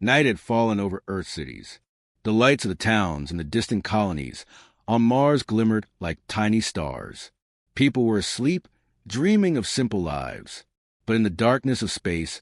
Night had fallen over Earth cities. The lights of the towns and the distant colonies on Mars glimmered like tiny stars. People were asleep, dreaming of simple lives. But in the darkness of space,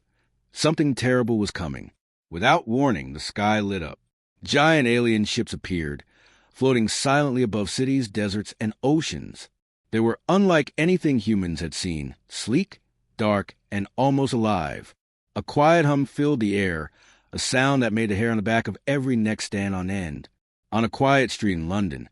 something terrible was coming. Without warning, the sky lit up. Giant alien ships appeared, floating silently above cities, deserts, and oceans. They were unlike anything humans had seen, sleek, dark, and almost alive. A quiet hum filled the air, a sound that made the hair on the back of every neck stand on end. On a quiet street in London,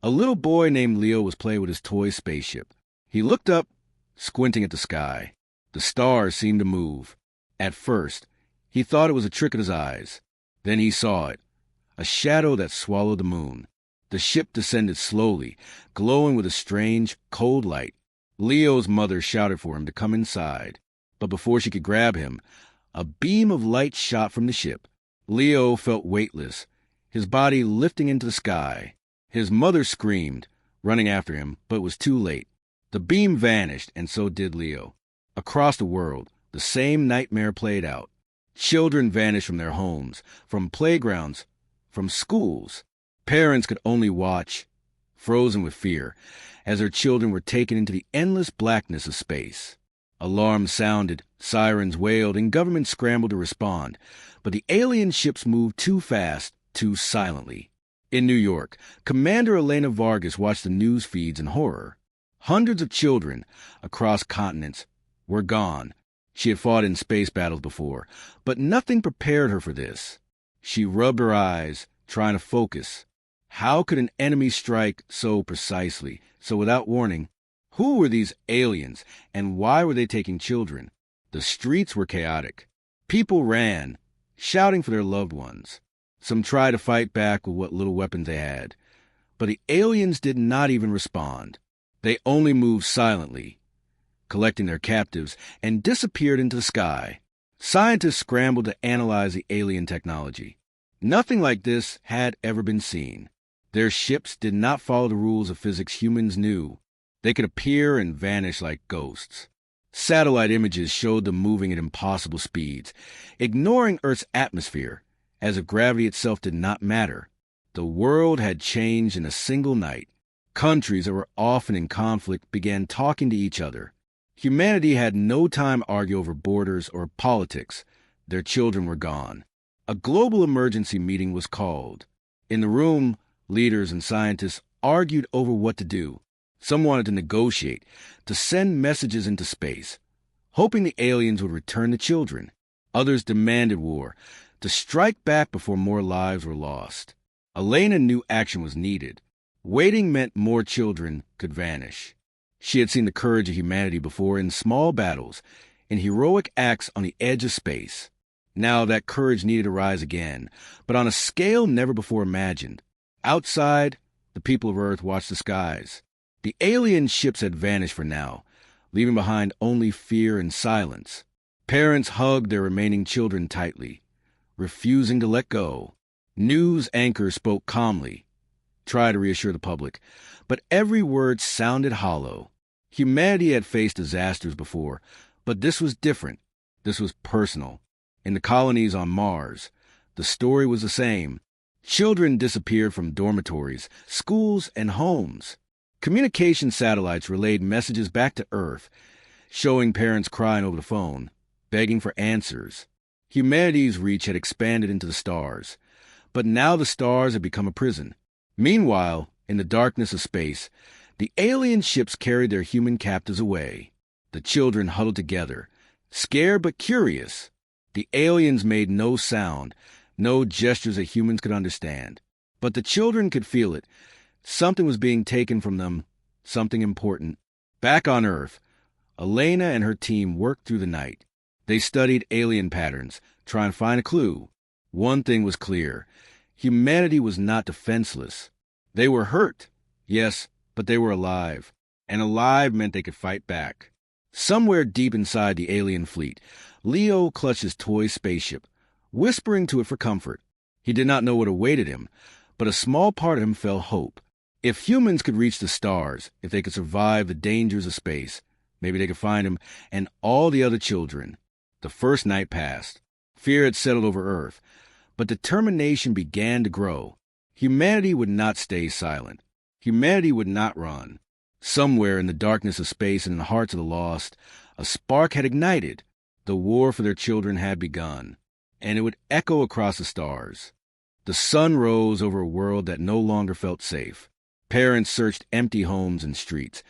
a little boy named Leo was playing with his toy spaceship. He looked up, squinting at the sky. The stars seemed to move. At first, he thought it was a trick of his eyes. Then he saw it, a shadow that swallowed the moon. The ship descended slowly, glowing with a strange, cold light. Leo's mother shouted for him to come inside, but before she could grab him, a beam of light shot from the ship. Leo felt weightless, his body lifting into the sky. His mother screamed, running after him, but it was too late. The beam vanished, and so did Leo. Across the world, the same nightmare played out. Children vanished from their homes, from playgrounds, from schools. Parents could only watch, frozen with fear, as their children were taken into the endless blackness of space. Alarms sounded, sirens wailed, and governments scrambled to respond. But the alien ships moved too fast, too silently. In New York, Commander Elena Vargas watched the news feeds in horror. Hundreds of children, across continents, were gone. She had fought in space battles before, but nothing prepared her for this. She rubbed her eyes, trying to focus. How could an enemy strike so precisely, so without warning? Who were these aliens, and why were they taking children? The streets were chaotic. People ran, shouting for their loved ones. Some tried to fight back with what little weapons they had. But the aliens did not even respond. They only moved silently, collecting their captives, and disappeared into the sky. Scientists scrambled to analyze the alien technology. Nothing like this had ever been seen. Their ships did not follow the rules of physics humans knew. They could appear and vanish like ghosts. Satellite images showed them moving at impossible speeds, ignoring Earth's atmosphere, as if gravity itself did not matter. The world had changed in a single night. Countries that were often in conflict began talking to each other. Humanity had no time to argue over borders or politics. Their children were gone. A global emergency meeting was called. In the room, leaders and scientists argued over what to do. Some wanted to negotiate, to send messages into space, hoping the aliens would return the children. Others demanded war, to strike back before more lives were lost. Elena knew action was needed. Waiting meant more children could vanish. She had seen the courage of humanity before in small battles, in heroic acts on the edge of space. Now that courage needed to rise again, but on a scale never before imagined. Outside, the people of Earth watched the skies. The alien ships had vanished for now, leaving behind only fear and silence. Parents hugged their remaining children tightly, refusing to let go. News anchors spoke calmly, tried to reassure the public, but every word sounded hollow. Humanity had faced disasters before, but this was different. This was personal. In the colonies on Mars, the story was the same. Children disappeared from dormitories, schools, and homes. Communication satellites relayed messages back to Earth, showing parents crying over the phone, begging for answers. Humanity's reach had expanded into the stars, but now the stars had become a prison. Meanwhile, in the darkness of space, the alien ships carried their human captives away. The children huddled together, scared but curious. The aliens made no sound, no gestures that humans could understand. But the children could feel it. Something was being taken from them, something important. Back on Earth, Elena and her team worked through the night. They studied alien patterns, trying to find a clue. One thing was clear. Humanity was not defenseless. They were hurt, yes, but they were alive. And alive meant they could fight back. Somewhere deep inside the alien fleet, Leo clutched his toy spaceship, whispering to it for comfort. He did not know what awaited him, but a small part of him felt hope. If humans could reach the stars, if they could survive the dangers of space, maybe they could find him and all the other children. The first night passed. Fear had settled over Earth, but determination began to grow. Humanity would not stay silent. Humanity would not run. Somewhere in the darkness of space and in the hearts of the lost, a spark had ignited. The war for their children had begun, and it would echo across the stars. The sun rose over a world that no longer felt safe. Parents searched empty homes and streets,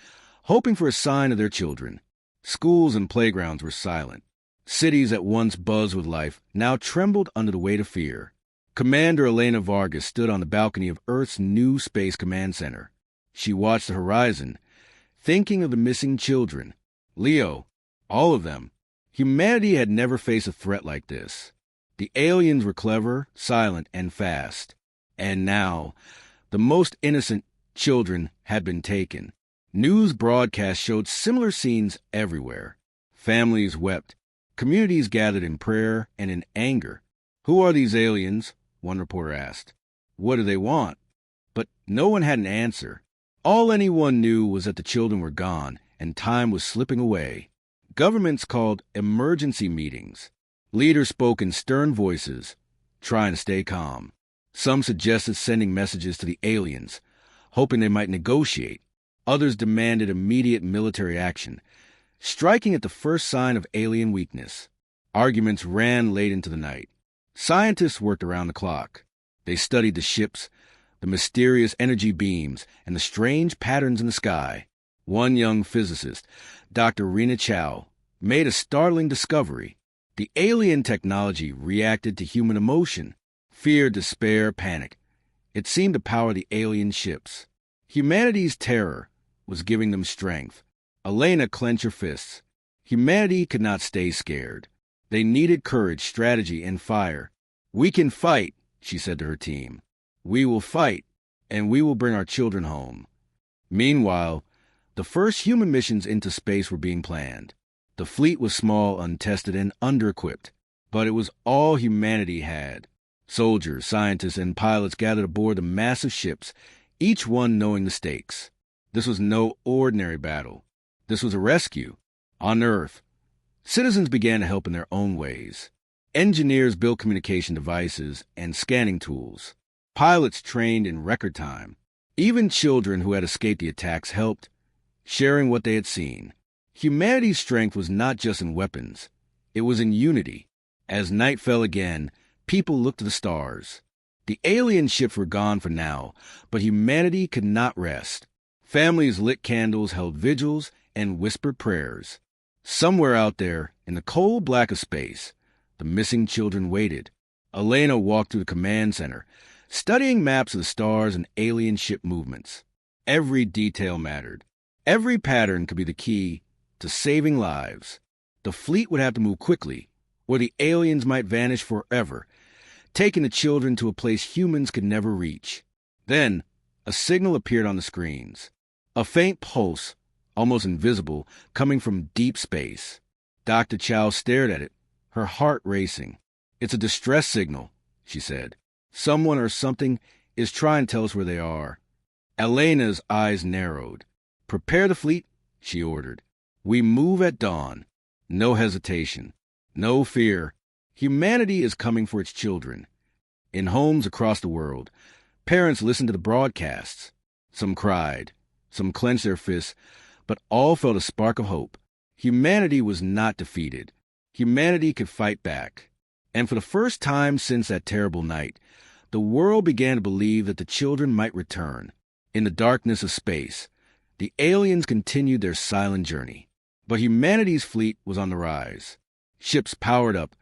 hoping for a sign of their children. Schools and playgrounds were silent. Cities that once buzzed with life now trembled under the weight of fear. Commander Elena Vargas stood on the balcony of Earth's new Space Command Center. She watched the horizon, thinking of the missing children. Leo, all of them. Humanity had never faced a threat like this. The aliens were clever, silent, and fast. And now, the most innocent children had been taken. News broadcasts showed similar scenes everywhere. Families wept. Communities gathered in prayer and in anger. "Who are these aliens?" one reporter asked. "What do they want?" But no one had an answer. All anyone knew was that the children were gone and time was slipping away. Governments called emergency meetings. Leaders spoke in stern voices, trying to stay calm. Some suggested sending messages to the aliens, hoping they might negotiate. Others demanded immediate military action, striking at the first sign of alien weakness. Arguments ran late into the night. Scientists worked around the clock. They studied the ships, the mysterious energy beams, and the strange patterns in the sky. One young physicist, Dr. Rena Chow, made a startling discovery. The alien technology reacted to human emotion: fear, despair, panic. It seemed to power the alien ships. Humanity's terror was giving them strength. Elena clenched her fists. Humanity could not stay scared. They needed courage, strategy, and fire. "We can fight," she said to her team. "We will fight, and we will bring our children home." Meanwhile, the first human missions into space were being planned. The fleet was small, untested, and under-equipped, but it was all humanity had. Soldiers, scientists, and pilots gathered aboard the massive ships, each one knowing the stakes. This was no ordinary battle. This was a rescue. On Earth, citizens began to help in their own ways. Engineers built communication devices and scanning tools. Pilots trained in record time. Even children who had escaped the attacks helped, sharing what they had seen. Humanity's strength was not just in weapons. It was in unity. As night fell again, people looked to the stars. The alien ships were gone for now, but humanity could not rest. Families lit candles, held vigils, and whispered prayers. Somewhere out there, in the cold black of space, the missing children waited. Elena walked through the command center, studying maps of the stars and alien ship movements. Every detail mattered. Every pattern could be the key to saving lives. The fleet would have to move quickly, or the aliens might vanish forever, taking the children to a place humans could never reach. Then, a signal appeared on the screens. A faint pulse, almost invisible, coming from deep space. Dr. Chow stared at it, her heart racing. "It's a distress signal," she said. "Someone or something is trying to tell us where they are." Elena's eyes narrowed. "Prepare the fleet," she ordered. "We move at dawn. No hesitation. No fear. Humanity is coming for its children." In homes across the world, parents listened to the broadcasts. Some cried. Some clenched their fists, but all felt a spark of hope. Humanity was not defeated. Humanity could fight back. And for the first time since that terrible night, the world began to believe that the children might return. In the darkness of space, the aliens continued their silent journey. But humanity's fleet was on the rise. Ships powered up,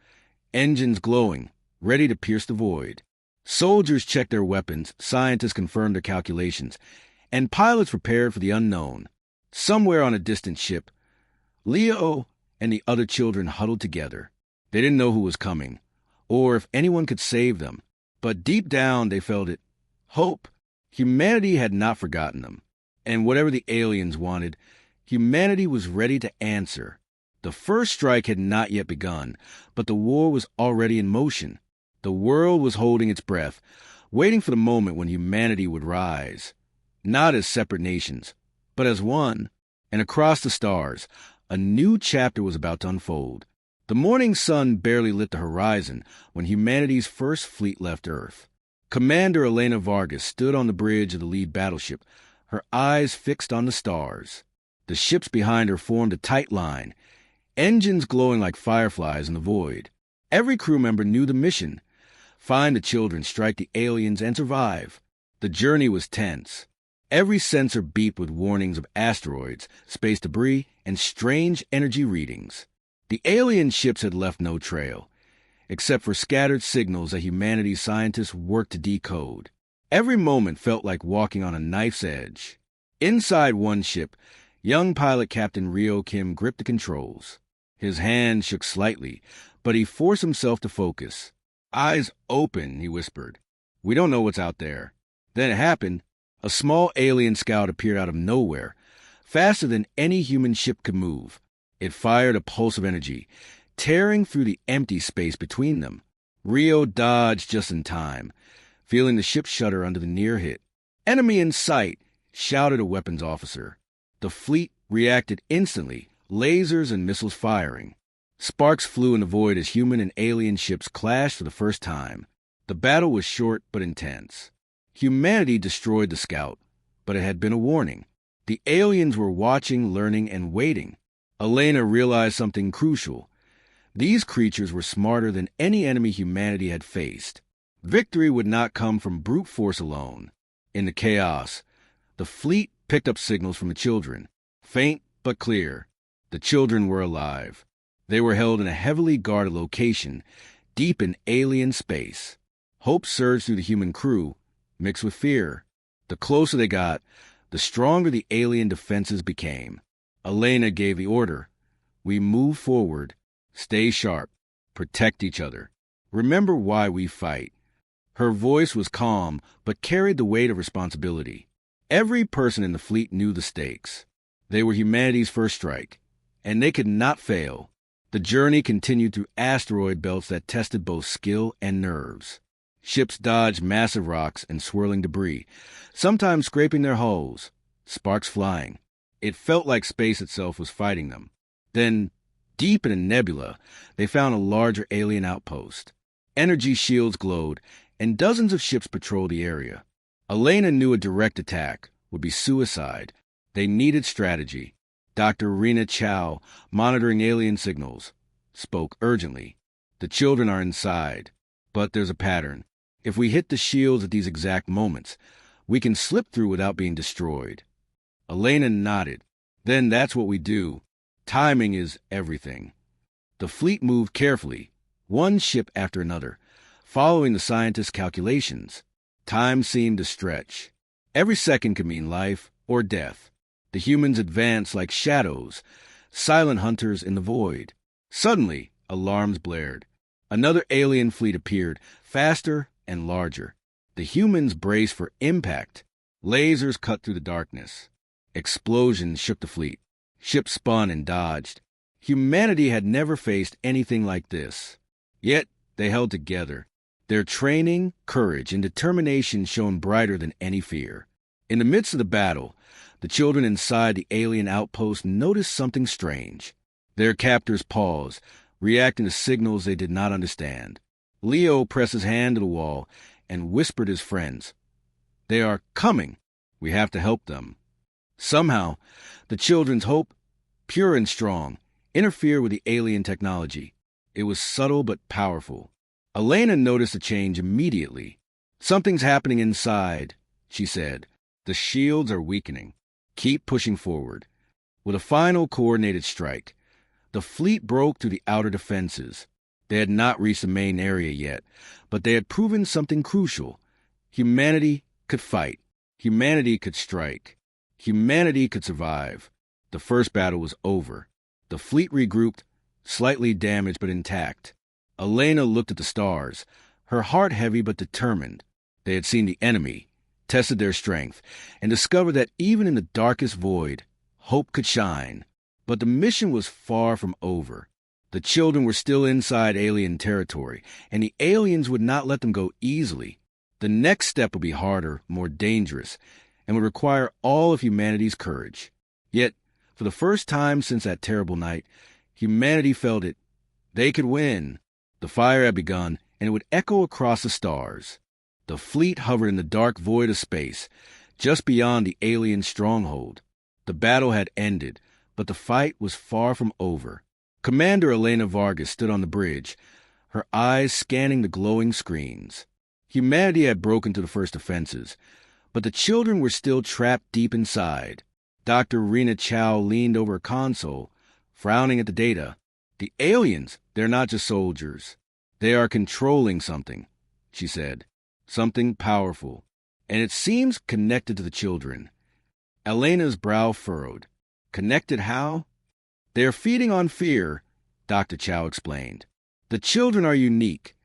engines glowing, ready to pierce the void. Soldiers checked their weapons, scientists confirmed their calculations, and pilots prepared for the unknown. Somewhere on a distant ship, Leo and the other children huddled together. They didn't know who was coming, or if anyone could save them, but deep down they felt it. Hope. Humanity had not forgotten them, and whatever the aliens wanted, humanity was ready to answer. The first strike had not yet begun, but the war was already in motion. The world was holding its breath, waiting for the moment when humanity would rise. Not as separate nations, but as one. And across the stars, a new chapter was about to unfold. The morning sun barely lit the horizon when humanity's first fleet left Earth. Commander Elena Vargas stood on the bridge of the lead battleship, her eyes fixed on the stars. The ships behind her formed a tight line, engines glowing like fireflies in the void. Every crew member knew the mission: find the children, strike the aliens, and survive. The journey was tense. Every sensor beeped with warnings of asteroids, space debris, and strange energy readings. The alien ships had left no trail, except for scattered signals that humanity's scientists worked to decode. Every moment felt like walking on a knife's edge. Inside one ship, young pilot Captain Ryo Kim gripped the controls. His hand shook slightly, but he forced himself to focus. "Eyes open," he whispered. "We don't know what's out there." Then it happened. A small alien scout appeared out of nowhere, faster than any human ship could move. It fired a pulse of energy, tearing through the empty space between them. Rio dodged just in time, feeling the ship shudder under the near hit. "Enemy in sight," shouted a weapons officer. The fleet reacted instantly, lasers and missiles firing. Sparks flew in the void as human and alien ships clashed for the first time. The battle was short but intense. Humanity destroyed the scout, but it had been a warning. The aliens were watching, learning, and waiting. Elena realized something crucial. These creatures were smarter than any enemy humanity had faced. Victory would not come from brute force alone. In the chaos, the fleet picked up signals from the children. Faint but clear. The children were alive. They were held in a heavily guarded location, deep in alien space. Hope surged through the human crew, mixed with fear. The closer they got, the stronger the alien defenses became. Elena gave the order: "We move forward, stay sharp, protect each other. Remember why we fight." Her voice was calm, but carried the weight of responsibility. Every person in the fleet knew the stakes. They were humanity's first strike, and they could not fail. The journey continued through asteroid belts that tested both skill and nerves. Ships dodged massive rocks and swirling debris, sometimes scraping their hulls, sparks flying. It felt like space itself was fighting them. Then, deep in a nebula, they found a larger alien outpost. Energy shields glowed, and dozens of ships patrolled the area. Elena knew a direct attack would be suicide. They needed strategy. Dr. Rena Chow, monitoring alien signals, spoke urgently. "The children are inside, but there's a pattern. If we hit the shields at these exact moments, we can slip through without being destroyed." Elena nodded. "Then that's what we do. Timing is everything." The fleet moved carefully, one ship after another, following the scientists' calculations. Time seemed to stretch. Every second could mean life or death. The humans advanced like shadows, silent hunters in the void. Suddenly, alarms blared. Another alien fleet appeared, faster and larger. The humans braced for impact. Lasers cut through the darkness. Explosions shook the fleet. Ships spun and dodged. Humanity had never faced anything like this. Yet they held together. Their training, courage, and determination shone brighter than any fear. In the midst of the battle, the children inside the alien outpost noticed something strange. Their captors paused, reacting to signals they did not understand. Leo pressed his hand to the wall and whispered to his friends, "They are coming. We have to help them." Somehow, the children's hope, pure and strong, interfered with the alien technology. It was subtle but powerful. Elena noticed a change immediately. "Something's happening inside," she said. "The shields are weakening. Keep pushing forward." With a final coordinated strike, the fleet broke through the outer defenses. They had not reached the main area yet, but they had proven something crucial. Humanity could fight. Humanity could strike. Humanity could survive. The first battle was over. The fleet regrouped, slightly damaged but intact. Elena looked at the stars, her heart heavy but determined. They had seen the enemy, tested their strength, and discovered that even in the darkest void, hope could shine. But the mission was far from over. The children were still inside alien territory, and the aliens would not let them go easily. The next step would be harder, more dangerous, and would require all of humanity's courage. Yet, for the first time since that terrible night, humanity felt it. They could win. The fire had begun, and it would echo across the stars. The fleet hovered in the dark void of space, just beyond the alien stronghold. The battle had ended, but the fight was far from over. Commander Elena Vargas stood on the bridge, her eyes scanning the glowing screens. Humanity had broken through the first defenses, but the children were still trapped deep inside. Dr. Rena Chow leaned over a console, frowning at the data. The aliens, they're not just soldiers. They are controlling something, she said. Something powerful. And it seems connected to the children. Elena's brow furrowed. Connected how? They are feeding on fear, Dr. Chow explained. The children are unique.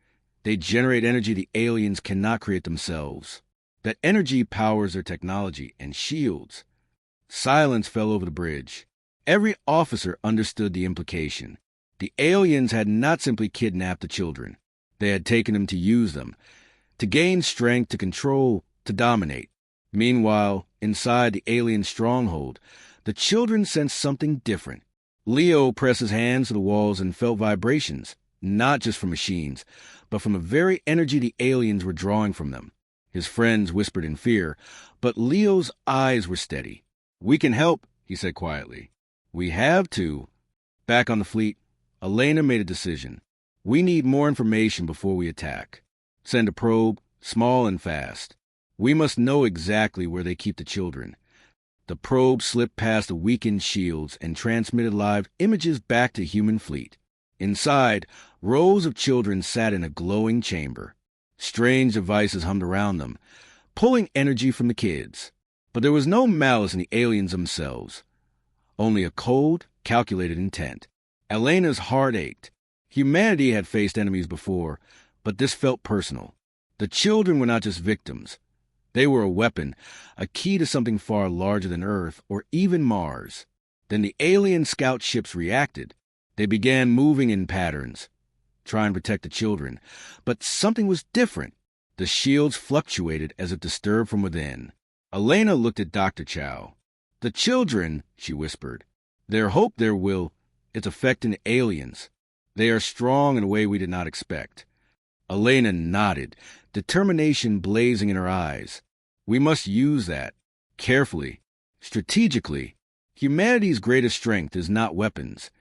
They generate energy the aliens cannot create themselves. That energy powers their technology and shields. Silence fell over the bridge. Every officer understood the implication. The aliens had not simply kidnapped the children. They had taken them to use them, to gain strength, to control, to dominate. Meanwhile, inside the alien stronghold, the children sensed something different. Leo pressed his hands to the walls and felt vibrations, not just from machines, but from the very energy the aliens were drawing from them. His friends whispered in fear, but Leo's eyes were steady. "We can help," he said quietly. "We have to." Back on the fleet, Elena made a decision. We need more information before we attack. Send a probe, small and fast. We must know exactly where they keep the children. The probe slipped past the weakened shields and transmitted live images back to the human fleet. Inside, rows of children sat in a glowing chamber. Strange devices hummed around them, pulling energy from the kids. But there was no malice in the aliens themselves, only a cold, calculated intent. Elena's heart ached. Humanity had faced enemies before, but this felt personal. The children were not just victims. They were a weapon, a key to something far larger than Earth or even Mars. Then the alien scout ships reacted. They began moving in patterns, trying to protect the children. But something was different. The shields fluctuated as if disturbed from within. Elena looked at Dr. Chow. "The children," she whispered, "their hope, their will, is affecting the aliens. They are strong in a way we did not expect." Elena nodded, determination blazing in her eyes. "We must use that. Carefully. Strategically. Humanity's greatest strength is not weapons.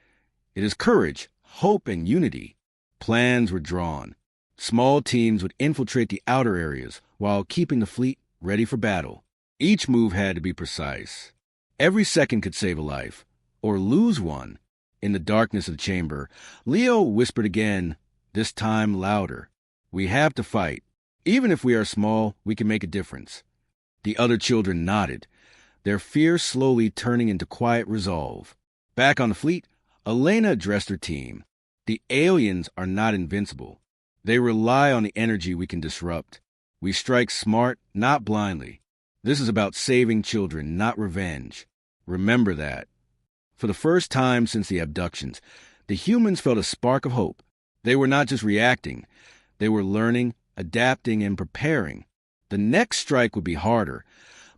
It is courage, hope, and unity." Plans were drawn. Small teams would infiltrate the outer areas while keeping the fleet ready for battle. Each move had to be precise. Every second could save a life, or lose one. In the darkness of the chamber, Leo whispered again, this time louder. "We have to fight. Even if we are small, we can make a difference." The other children nodded, their fear slowly turning into quiet resolve. Back on the fleet, Elena addressed her team. "The aliens are not invincible. They rely on the energy we can disrupt. We strike smart, not blindly. This is about saving children, not revenge. Remember that." For the first time since the abductions, the humans felt a spark of hope. They were not just reacting. They were learning, adapting, and preparing. The next strike would be harder,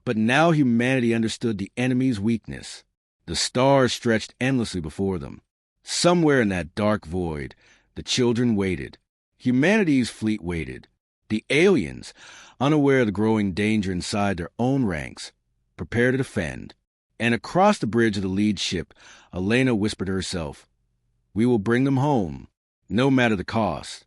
but now humanity understood the enemy's weakness. The stars stretched endlessly before them. Somewhere in that dark void, the children waited. Humanity's fleet waited. The aliens, unaware of the growing danger inside their own ranks, prepared to defend. And across the bridge of the lead ship, Elena whispered to herself, "We will bring them home, no matter the cost."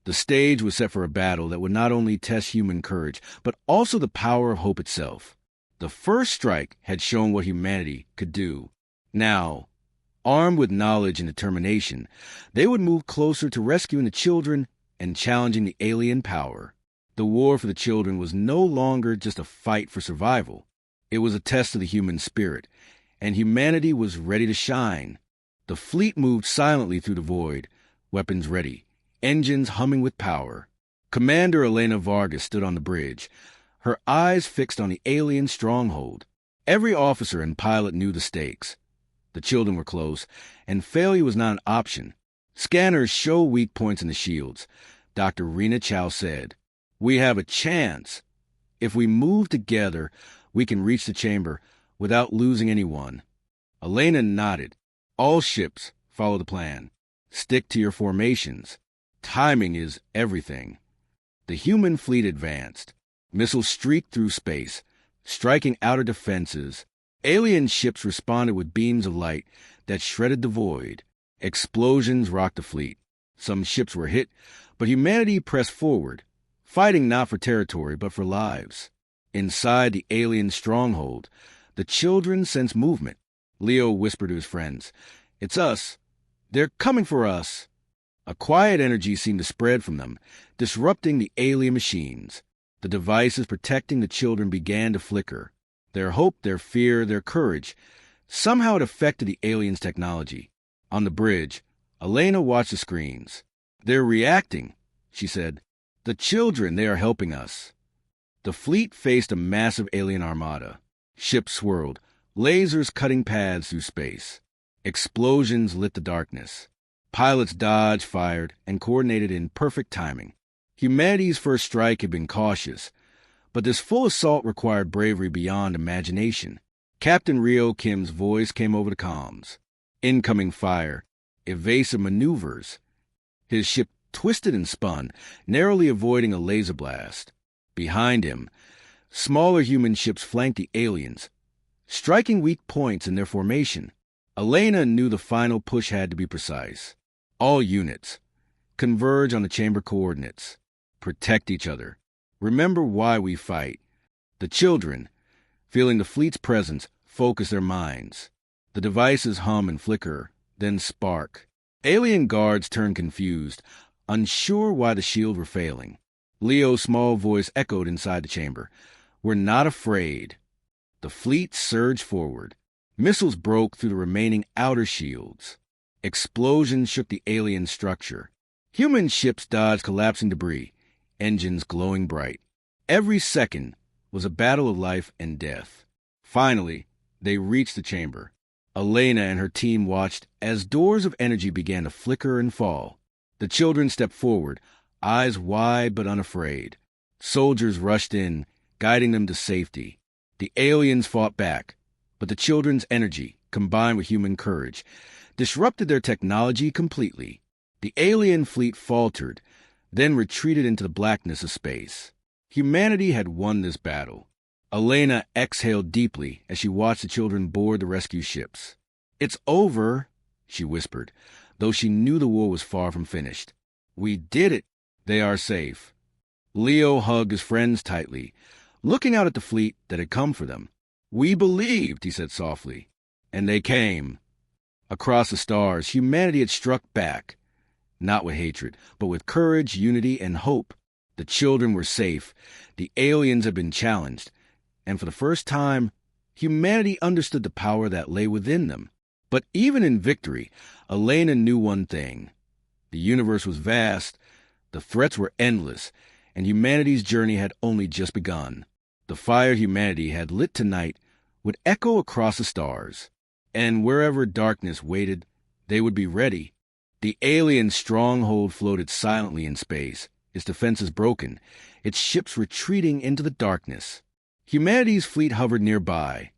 The stage was set for a battle that would not only test human courage, but also the power of hope itself. The first strike had shown what humanity could do. Now, armed with knowledge and determination, they would move closer to rescuing the children and challenging the alien power. The war for the children was no longer just a fight for survival. It was a test of the human spirit, and humanity was ready to shine. The fleet moved silently through the void, weapons ready, engines humming with power. Commander Elena Vargas stood on the bridge, her eyes fixed on the alien stronghold. Every officer and pilot knew the stakes. The children were close, and failure was not an option. "Scanners show weak points in the shields," Dr. Rena Chow said. "We have a chance. If we move together, we can reach the chamber without losing anyone." Elena nodded. "All ships follow the plan. Stick to your formations. Timing is everything. The human fleet advanced. Missiles streaked through space, striking outer defenses. Alien ships responded with beams of light that shredded the void. Explosions rocked the fleet. Some ships were hit, but humanity pressed forward, fighting not for territory but for lives. Inside the alien stronghold, the children sensed movement. Leo whispered to his friends, "It's us. They're coming for us." A quiet energy seemed to spread from them, disrupting the alien machines. The devices protecting the children began to flicker. Their hope, their fear, their courage. Somehow it affected the aliens' technology. On the bridge, Elena watched the screens. "They're reacting," she said. "The children, they are helping us." The fleet faced a massive alien armada. Ships swirled, lasers cutting paths through space. Explosions lit the darkness. Pilots dodged, fired, and coordinated in perfect timing. Humanity's first strike had been cautious, but this full assault required bravery beyond imagination. Captain Rio Kim's voice came over the comms. Incoming fire, evasive maneuvers. His ship twisted and spun, narrowly avoiding a laser blast. Behind him, smaller human ships flanked the aliens, striking weak points in their formation. Elena knew the final push had to be precise. All units, converge on the chamber coordinates. Protect each other. Remember why we fight. The children, feeling the fleet's presence, focus their minds. The devices hum and flicker, then spark. Alien guards turned confused, unsure why the shield were failing. Leo's small voice echoed inside the chamber. "We're not afraid." The fleet surged forward. Missiles broke through the remaining outer shields. Explosions shook the alien structure. Human ships dodged collapsing debris, engines glowing bright. Every second was a battle of life and death. Finally, they reached the chamber. Elena and her team watched as doors of energy began to flicker and fall. The children stepped forward, eyes wide but unafraid. Soldiers rushed in, guiding them to safety. The aliens fought back, but the children's energy, combined with human courage, disrupted their technology completely. The alien fleet faltered, then retreated into the blackness of space. Humanity had won this battle. Elena exhaled deeply as she watched the children board the rescue ships. "It's over," she whispered, though she knew the war was far from finished. "We did it. They are safe." Leo hugged his friends tightly, looking out at the fleet that had come for them. "We believed," he said softly, "and they came." Across the stars, humanity had struck back, not with hatred, but with courage, unity, and hope. The children were safe. The aliens had been challenged. And for the first time, humanity understood the power that lay within them. But even in victory, Elena knew one thing. The universe was vast, the threats were endless, and humanity's journey had only just begun. The fire humanity had lit tonight would echo across the stars, and wherever darkness waited, they would be ready. The alien stronghold floated silently in space, its defenses broken, its ships retreating into the darkness. Humanity's fleet hovered nearby,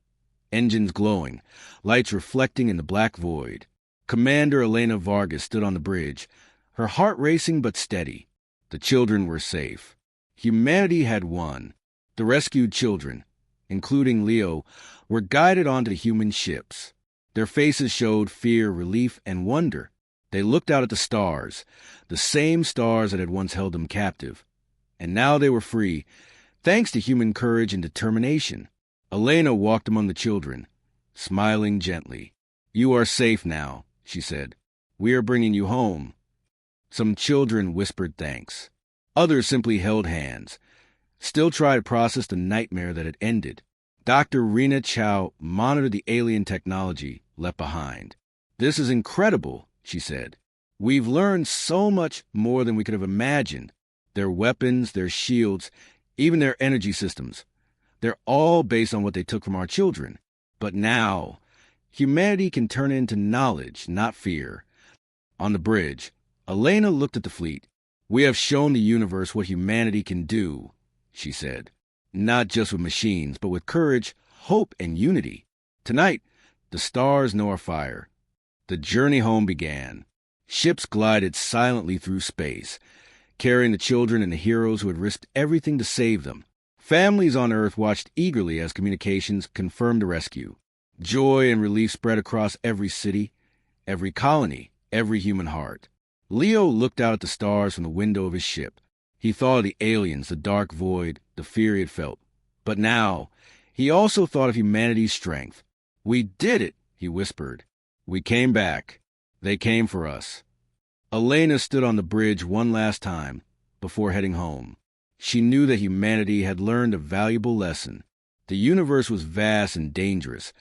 engines glowing, lights reflecting in the black void. Commander Elena Vargas stood on the bridge, her heart racing but steady. The children were safe. Humanity had won. The rescued children, including Leo, were guided onto the human ships. Their faces showed fear, relief, and wonder. They looked out at the stars, the same stars that had once held them captive. And now they were free, thanks to human courage and determination. Elena walked among the children, smiling gently. "You are safe now," she said. "We are bringing you home." Some children whispered thanks. Others simply held hands, still tried to process the nightmare that had ended. Dr. Rena Chow monitored the alien technology left behind. "This is incredible," she said. "We've learned so much more than we could have imagined. Their weapons, their shields, even their energy systems. They're all based on what they took from our children. But now, humanity can turn it into knowledge, not fear." On the bridge, Elena looked at the fleet. "We have shown the universe what humanity can do," she said. "Not just with machines, but with courage, hope, and unity. Tonight, the stars know our fire." The journey home began. Ships glided silently through space, carrying the children and the heroes who had risked everything to save them. Families on Earth watched eagerly as communications confirmed the rescue. Joy and relief spread across every city, every colony, every human heart. Leo looked out at the stars from the window of his ship. He thought of the aliens, the dark void, the fear he had felt. But now, he also thought of humanity's strength. "We did it," he whispered. "We came back. They came for us." Elena stood on the bridge one last time before heading home. She knew that humanity had learned a valuable lesson. The universe was vast and dangerous,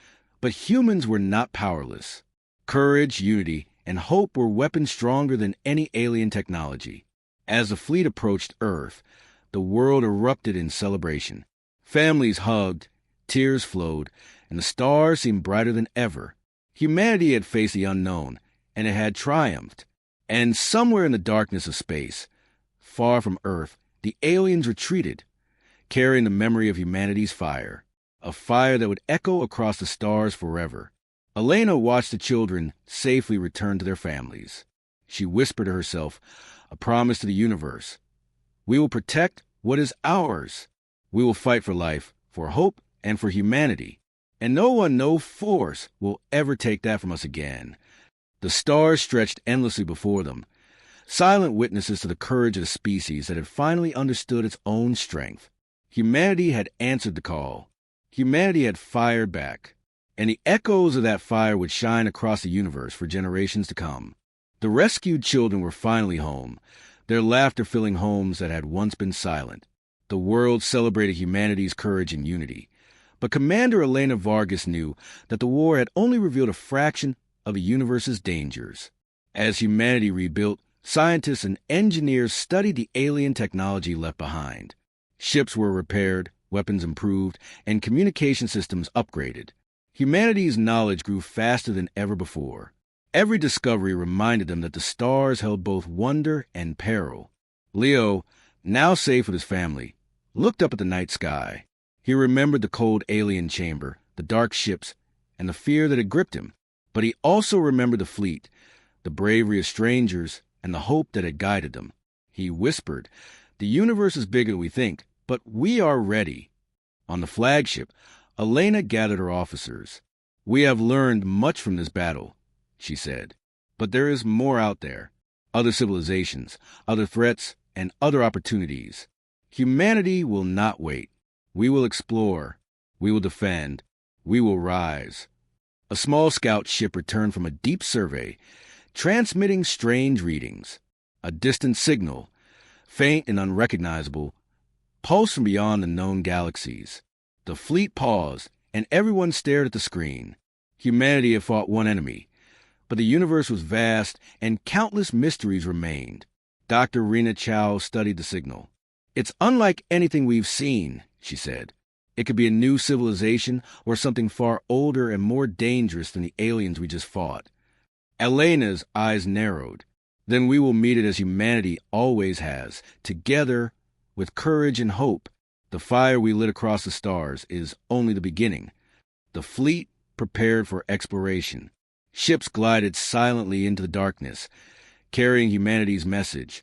but humans were not powerless. Courage, unity, and hope were weapons stronger than any alien technology. As the fleet approached Earth, the world erupted in celebration. Families hugged, tears flowed, and the stars seemed brighter than ever. Humanity had faced the unknown, and it had triumphed. And somewhere in the darkness of space, far from Earth, the aliens retreated, carrying the memory of humanity's fire, a fire that would echo across the stars forever. Elena watched the children safely return to their families. She whispered to herself, a promise to the universe. "We will protect what is ours. We will fight for life, for hope, and for humanity. And no one, no force will ever take that from us again." The stars stretched endlessly before them, silent witnesses to the courage of the species that had finally understood its own strength. Humanity had answered the call. Humanity had fired back. And the echoes of that fire would shine across the universe for generations to come. The rescued children were finally home, their laughter filling homes that had once been silent. The world celebrated humanity's courage and unity. But Commander Elena Vargas knew that the war had only revealed a fraction of the universe's dangers. As humanity rebuilt, scientists and engineers studied the alien technology left behind. Ships were repaired, weapons improved, and communication systems upgraded. Humanity's knowledge grew faster than ever before. Every discovery reminded them that the stars held both wonder and peril. Leo, now safe with his family, looked up at the night sky. He remembered the cold alien chamber, the dark ships, and the fear that had gripped him. But he also remembered the fleet, the bravery of strangers, and the hope that had guided them. He whispered, "The universe is bigger than we think, but we are ready." On the flagship, Elena gathered her officers. "We have learned much from this battle," she said. "But there is more out there. Other civilizations, other threats, and other opportunities. Humanity will not wait. We will explore. We will defend. We will rise." A small scout ship returned from a deep survey, transmitting strange readings. A distant signal, faint and unrecognizable, pulsed from beyond the known galaxies. The fleet paused, and everyone stared at the screen. Humanity had fought one enemy, but the universe was vast, and countless mysteries remained. Dr. Rena Chow studied the signal. "It's unlike anything we've seen," she said. "It could be a new civilization or something far older and more dangerous than the aliens we just fought." Elena's eyes narrowed. "Then we will meet it as humanity always has, together with courage and hope. The fire we lit across the stars is only the beginning." The fleet prepared for exploration. Ships glided silently into the darkness, carrying humanity's message.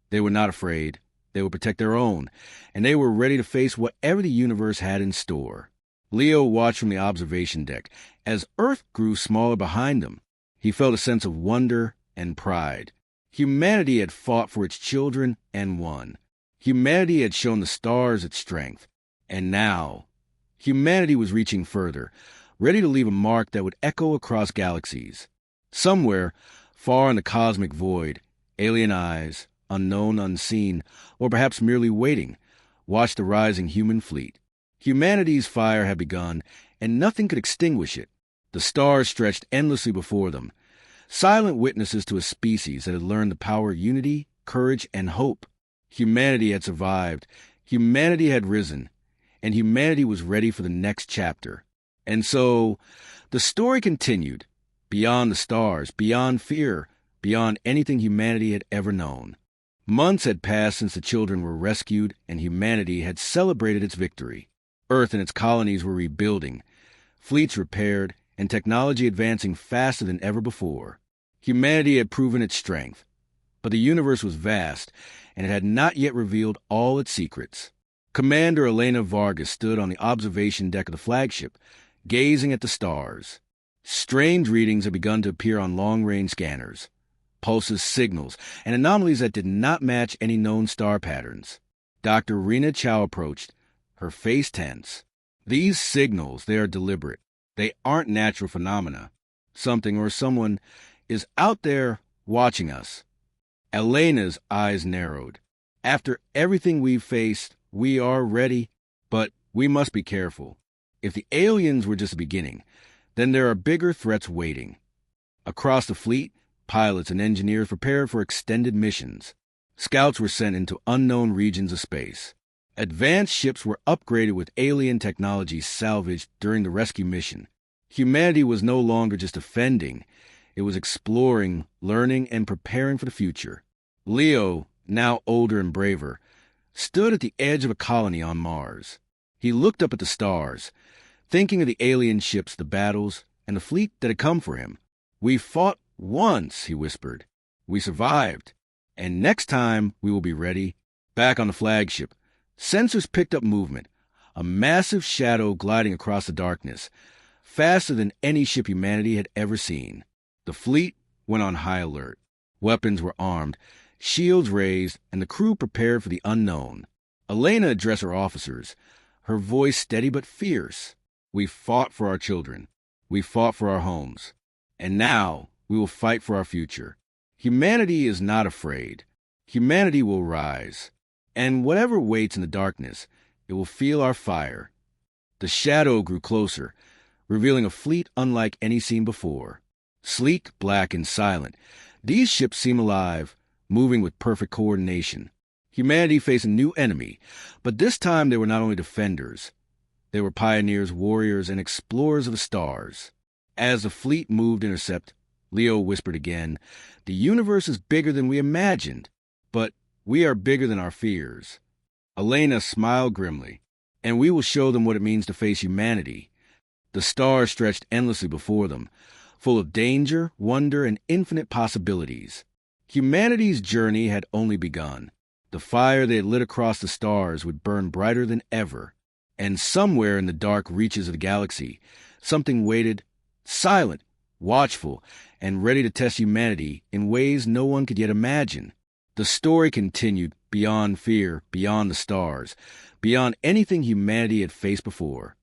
They were not afraid. They would protect their own, and they were ready to face whatever the universe had in store. Leo watched from the observation deck as Earth grew smaller behind them. He felt a sense of wonder and pride. Humanity had fought for its children and won. Humanity had shown the stars its strength. And now, humanity was reaching further, ready to leave a mark that would echo across galaxies. Somewhere, far in the cosmic void, alien eyes, unknown, unseen, or perhaps merely waiting, watched the rising human fleet. Humanity's fire had begun, and nothing could extinguish it. The stars stretched endlessly before them, silent witnesses to a species that had learned the power of unity, courage, and hope. Humanity had survived, humanity had risen, and humanity was ready for the next chapter. And so, the story continued, beyond the stars, beyond fear, beyond anything humanity had ever known. Months had passed since the children were rescued, and humanity had celebrated its victory. Earth and its colonies were rebuilding, fleets repaired, and technology advancing faster than ever before. Humanity had proven its strength, but the universe was vast, and it had not yet revealed all its secrets. Commander Elena Vargas stood on the observation deck of the flagship, gazing at the stars. Strange readings had begun to appear on long-range scanners. Pulses, signals, and anomalies that did not match any known star patterns. Dr. Rena Chow approached, her face tense. These signals, they are deliberate. They aren't natural phenomena. Something or someone is out there watching us. Elena's eyes narrowed. After everything we've faced, we are ready, but we must be careful. If the aliens were just the beginning, then there are bigger threats waiting. Across the fleet, pilots and engineers prepared for extended missions. Scouts were sent into unknown regions of space. Advanced ships were upgraded with alien technology salvaged during the rescue mission. Humanity was no longer just defending. It was exploring, learning, and preparing for the future. Leo, now older and braver, stood at the edge of a colony on Mars. He looked up at the stars, thinking of the alien ships, the battles, and the fleet that had come for him. "We fought once," he whispered. "We survived. And next time we will be ready." Back on the flagship, sensors picked up movement, a massive shadow gliding across the darkness, faster than any ship humanity had ever seen. The fleet went on high alert. Weapons were armed, shields raised, and the crew prepared for the unknown. Elena addressed her officers, her voice steady but fierce. "We fought for our children. We fought for our homes. And now we will fight for our future. Humanity is not afraid. Humanity will rise. And whatever waits in the darkness, it will feel our fire." The shadow grew closer, revealing a fleet unlike any seen before. Sleek, black, and silent, these ships seem alive, moving with perfect coordination. Humanity faced a new enemy, but this time they were not only defenders. They were pioneers, warriors, and explorers of the stars. As the fleet moved to intercept, Leo whispered again, "The universe is bigger than we imagined, but we are bigger than our fears." Elena smiled grimly, "And we will show them what it means to face humanity." The stars stretched endlessly before them, full of danger, wonder, and infinite possibilities. Humanity's journey had only begun. The fire they had lit across the stars would burn brighter than ever. And somewhere in the dark reaches of the galaxy, something waited, silent, watchful, and ready to test humanity in ways no one could yet imagine. The story continued beyond fear, beyond the stars, beyond anything humanity had faced before.